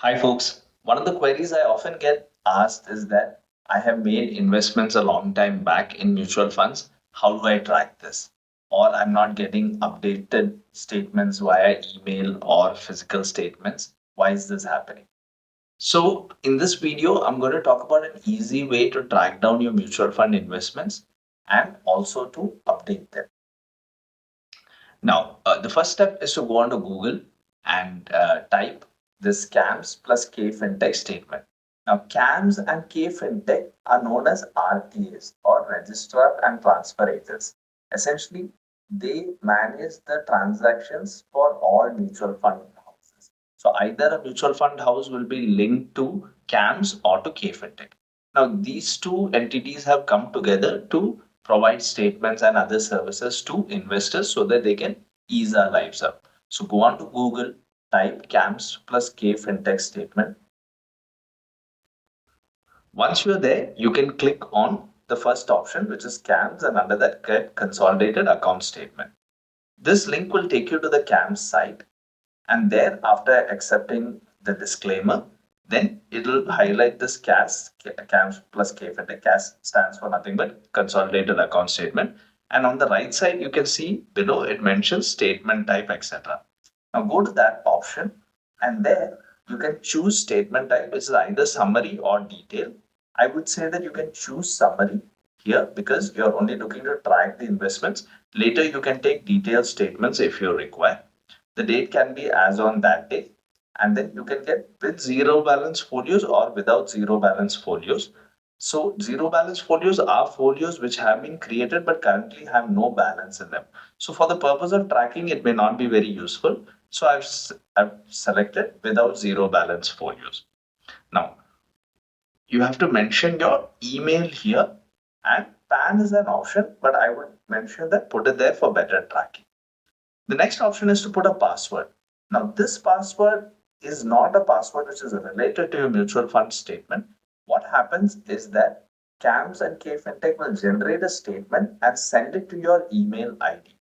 Hi, folks. One of the queries I often get asked is that I have made investments a long time back in mutual funds. How do I track this? Or I'm not getting updated statements via email or physical statements. Why is this happening? So, in this video, I'm going to talk about an easy way to track down your mutual fund investments and also to update them. Now, the first step is to go onto Google and type this CAMS plus K fintech statement. Now, CAMS and K fintech are known as RTAs or registrar and transfer agents. Essentially, they manage the transactions for all mutual fund houses. So, either a mutual fund house will be linked to CAMS or to K fintech. Now, these two entities have come together to provide statements and other services to investors so that they can ease our lives up. So go on to Google, type CAMS plus K fintech statement. Once you're there, you can click on the first option, which is CAMS, and under that, get consolidated account statement. This link will take you to the CAMS site, and there, after accepting the disclaimer, then it will highlight this CAMS plus K fintech. CAS stands for nothing but consolidated account statement. And on the right side, you can see below it mentions statement type, etc. Now go to that option, and there you can choose statement type, which is either summary or detail. I would say that you can choose summary here because you're only looking to track the investments. Later, you can take detailed statements if you require. The date can be as on that day, and then you can get with zero balance folios or without zero balance folios. So zero balance folios are folios which have been created but currently have no balance in them. So for the purpose of tracking, it may not be very useful. So I've selected without zero balance folios. Now you have to mention your email here, and PAN is an option, but I would mention that put it there for better tracking. The next option is to put a password. Now, this password is not a password which is related to your mutual fund statement. What happens is that CAMS and KFintech will generate a statement and send it to your email ID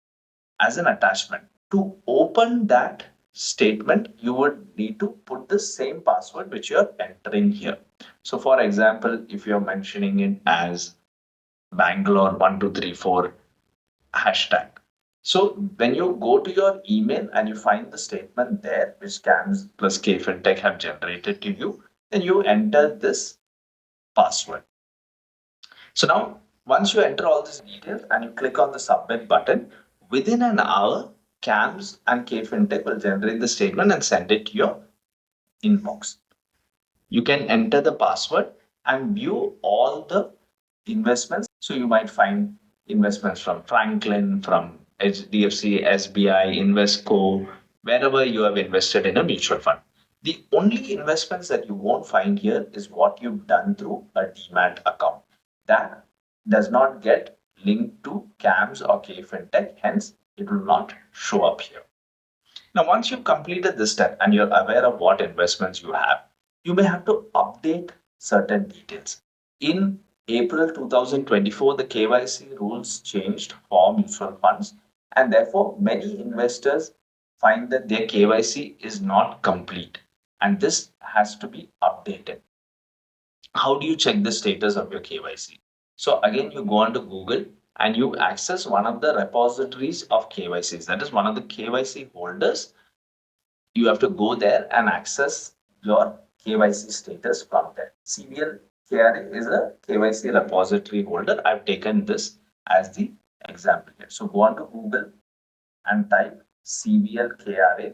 as an attachment. To open that statement, you would need to put the same password which you're entering here. So, for example, if you're mentioning it as Bangalore1234 hashtag. So when you go to your email and you find the statement there, which CAMS plus KFintech have generated to you, then you enter this password. So now, once you enter all these details and you click on the submit button, within an hour, CAMS and KFintech will generate the statement and send it to your inbox. You can enter the password and view all the investments. So you might find investments from Franklin, from HDFC, SBI, Investco, wherever you have invested in a mutual fund. The only investments that you won't find here is what you've done through a demat account. That does not get linked to CAMS or KFintech, hence it will not show up here. Now, once you've completed this step and you're aware of what investments you have, you may have to update certain details. In April 2024, the KYC rules changed for mutual funds, and therefore, many investors find that their KYC is not complete, and this has to be updated. How do you check the status of your KYC? So again, you go onto Google and you access one of the repositories of KYCs. That is one of the KYC holders. You have to go there and access your KYC status from there. CVL KRA is a KYC repository holder. I've taken this as the example here. So go on to Google and type CVL KRA,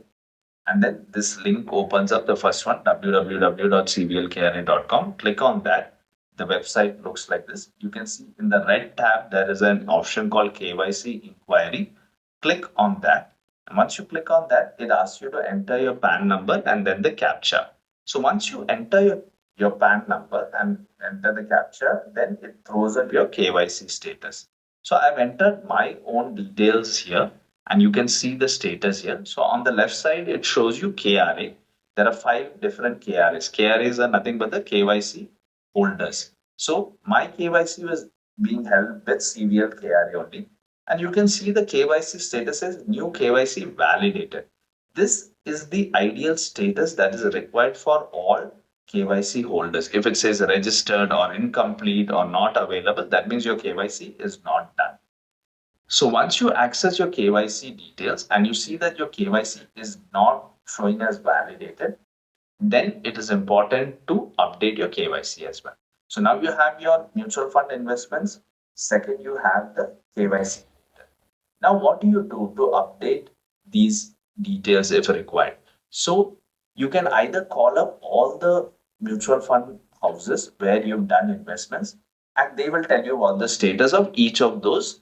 and then this link opens up the first one, www.cvlkra.com. Click on that. The website looks like this. You can see in the red tab, there is an option called KYC inquiry. Click on that. And once you click on that, it asks you to enter your PAN number and then the CAPTCHA. So once you enter your PAN number and enter the CAPTCHA, then it throws up your KYC status. So I've entered my own details here, and you can see the status here. So on the left side, it shows you KRA. There are 5 different KRAs. KRAs are nothing but the KYC holders. So my KYC was being held with CVL KRA only. And you can see the KYC status is new KYC validated. This is the ideal status that is required for all KYC holders. If it says registered or incomplete or not available, that means your KYC is not done. So once you access your KYC details and you see that your KYC is not showing as validated, then it is important to update your KYC as well. So now you have your mutual fund investments. Second, you have the KYC. Now, what do you do to update these details if required? So you can either call up all the mutual fund houses where you've done investments, and they will tell you what the status of each of those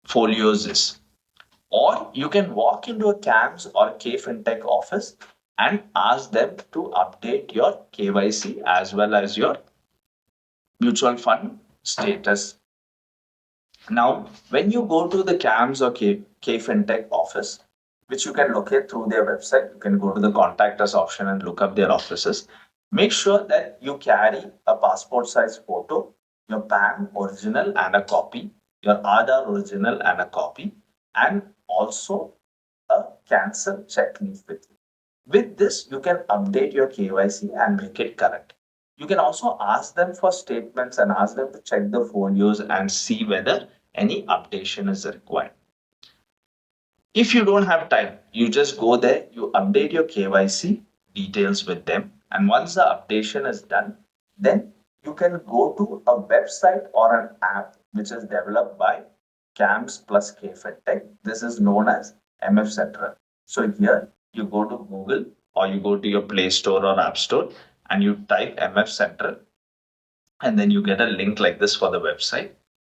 folios is. Or you can walk into a CAMS or K FinTech office and ask them to update your KYC as well as your mutual fund status. Now, when you go to the CAMS or K FinTech office, which you can locate through their website, you can go to the contact us option and look up their offices. Make sure that you carry a passport size photo, your PAN original and a copy, your Aadhaar original and a copy, and also a cancel checklist with you. With this, you can update your KYC and make it correct. You can also ask them for statements and ask them to check the folios and see whether any updation is required. If you don't have time, you just go there, you update your KYC details with them. And once the updation is done, then you can go to a website or an app which is developed by CAMS plus K FinTech. This is known as MF Central. So here you go to Google or you go to your Play Store or App Store and you type MF Central, and then you get a link like this for the website,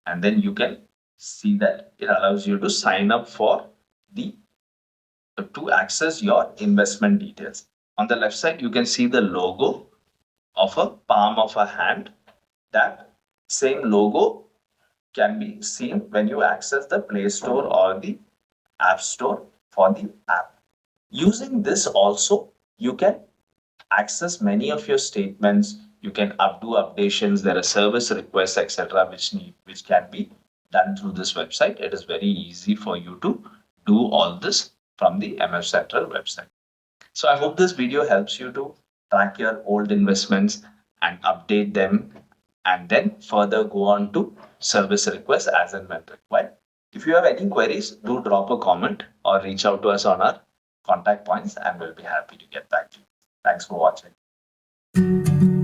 and then you can see that it allows you to sign up for the to access your investment details. On the left side, you can see the logo of a palm of a hand. That same logo can be seen when you access the Play Store or the App Store for the app. Using this also, you can access many of your statements. You can do updations. There are service requests, etc., which can be done through this website. It is very easy for you to do all this from the MF Central website. So I hope this video helps you to track your old investments and update them, and then further go on to service requests as and when required. If you have any queries, do drop a comment or reach out to us on our contact points, and we'll be happy to get back to you. Thanks for watching.